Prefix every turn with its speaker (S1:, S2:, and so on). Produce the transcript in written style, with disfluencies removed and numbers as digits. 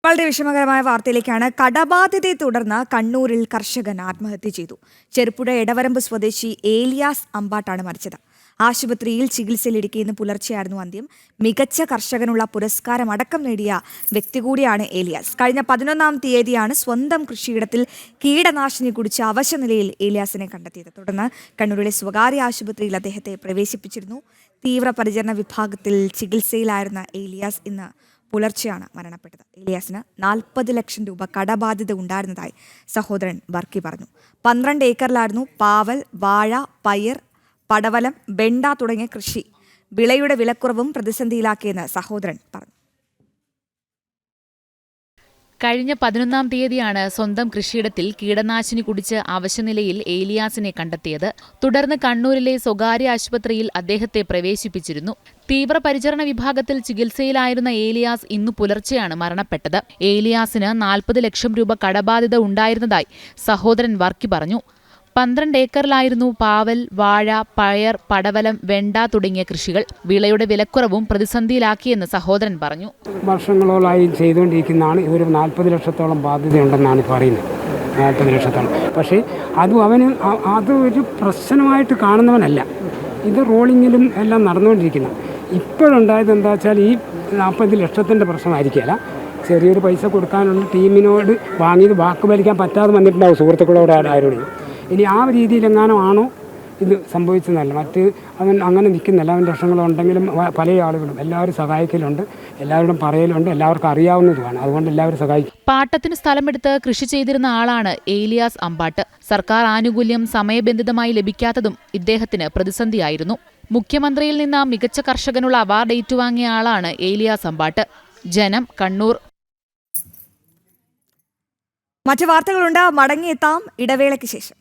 S1: വളരെ വിഷമകരമായ വാർത്തയിലേക്കാണ്. കടബാധ്യതയെ തുടർന്ന് കണ്ണൂരിൽ കർഷകൻ ആത്മഹത്യ ചെയ്തു. ചെറുപുഴ എടവരമ്പ് സ്വദേശി ഏലിയാസ് അമ്പാട്ടാണ് മരിച്ചത്. ആശുപത്രിയിൽ ചികിത്സയിലിരിക്കെ ഇന്ന് പുലർച്ചെയായിരുന്നു അന്ത്യം. മികച്ച കർഷകനുള്ള പുരസ്കാരം അടക്കം നേടിയ വ്യക്തി കൂടിയാണ് ഏലിയാസ്. കഴിഞ്ഞ 11-ാം തീയതിയാണ് സ്വന്തം കൃഷിയിടത്തിൽ കീടനാശിനി കുടിച്ച് അവശനിലയിൽ ഏലിയാസിനെ കണ്ടെത്തിയത്. തുടർന്ന് കണ്ണൂരിലെ സ്വകാര്യ ആശുപത്രിയിൽ അദ്ദേഹത്തെ പ്രവേശിപ്പിച്ചിരുന്നു. തീവ്രപരിചരണ വിഭാഗത്തിൽ ചികിത്സയിലായിരുന്ന ഏലിയാസ് ഇന്ന് പുലർച്ചെയാണ് മരണപ്പെട്ടത്. ഏലിയാസിന് 40 ലക്ഷം രൂപ കടബാധ്യത ഉണ്ടായിരുന്നതായി സഹോദരൻ വർക്കി പറഞ്ഞു. 12 ഏക്കറിലായിരുന്നു പാവൽ, വാഴ, പയർ, പടവലം, വെണ്ട തുടങ്ങിയ കൃഷി. വിളയുടെ വിലക്കുറവും പ്രതിസന്ധിയിലാക്കിയെന്ന് സഹോദരൻ പറഞ്ഞു.
S2: കഴിഞ്ഞ 11-ാം തീയതിയാണ് സ്വന്തം കൃഷിയിടത്തിൽ കീടനാശിനി കുടിച്ച് അവശനിലയിൽ ഏലിയാസിനെ കണ്ടെത്തിയത്. തുടർന്ന് കണ്ണൂരിലെ സ്വകാര്യ ആശുപത്രിയിൽ അദ്ദേഹത്തെ പ്രവേശിപ്പിച്ചിരുന്നു. തീവ്രപരിചരണ വിഭാഗത്തിൽ ചികിത്സയിലായിരുന്ന ഏലിയാസ് ഇന്നു പുലർച്ചെയാണ് മരണപ്പെട്ടത്. ഏലിയാസിന് 40 ലക്ഷം രൂപ കടബാധ്യത ഉണ്ടായിരുന്നതായി സഹോദരൻ വർക്കി പറഞ്ഞു. 12 ഏക്കറിലായിരുന്നു പാവൽ, വാഴ, പയർ, പടവലം, വെണ്ട തുടങ്ങിയ കൃഷികൾ. വിളയുടെ വിലക്കുറവും പ്രതിസന്ധിയിലാക്കിയെന്ന് സഹോദരൻ പറഞ്ഞു.
S3: വർഷങ്ങളോളായി ചെയ്തുകൊണ്ടിരിക്കുന്നതാണ്. ഇതൊരു 40 ലക്ഷത്തോളം ബാധ്യതയുണ്ടെന്നാണ് പറയുന്നത്. 40 ലക്ഷത്തോളം. പക്ഷേ അത് ഒരു പ്രശ്നമായിട്ട് കാണുന്നവനല്ല. ഇത് റോളിങ്ങിലും എല്ലാം നടന്നുകൊണ്ടിരിക്കുന്ന. ഇപ്പോഴുണ്ടായത് എന്താ വെച്ചാൽ ഈ 40 ലക്ഷത്തിൻ്റെ പ്രശ്നമായിരിക്കില്ല. ചെറിയൊരു പൈസ കൊടുക്കാനുള്ള ടീമിനോട് വാങ്ങിയത് വാക്ക് പാലിക്കാൻ പറ്റാതെ വന്നിട്ടുണ്ടാവും സുഹൃത്തുക്കളോട് ആരോടും. ഇനി ആ രീതിയിലെങ്ങാനും ആണോ ഇത് സംഭവിച്ചതല്ല. അവൻ അങ്ങനെ നിൽക്കുന്നില്ല. അവൻ ലക്ഷങ്ങളുണ്ടെങ്കിലും പല ആളുകളും എല്ലാവരും സഹായിക്കലുണ്ട്, എല്ലാവരും പറയലുണ്ട്, എല്ലാവർക്കും അറിയാവുന്നതുമാണ്. അതുകൊണ്ട് എല്ലാവരും സഹായിക്കും.
S2: പാട്ടത്തിന് സ്ഥലമെടുത്ത് കൃഷി ചെയ്തിരുന്ന ആളാണ് ഏലിയാസ് അമ്പാട്ട്. സർക്കാർ ആനുകൂല്യം സമയബന്ധിതമായി ലഭിക്കാത്തതും ഇദ്ദേഹത്തിന് പ്രതിസന്ധിയായിരുന്നു. മുഖ്യമന്ത്രിയിൽ നിന്ന് മികച്ച കർഷകനുള്ള അവാർഡ് ഏറ്റുവാങ്ങിയ ആളാണ് ഏലിയാസ് അമ്പാട്ട്. ജനം, കണ്ണൂർ.
S1: മറ്റു വാർത്തകളുണ്ട്. മടങ്ങിയെത്താം ഇടവേളയ്ക്ക് ശേഷം.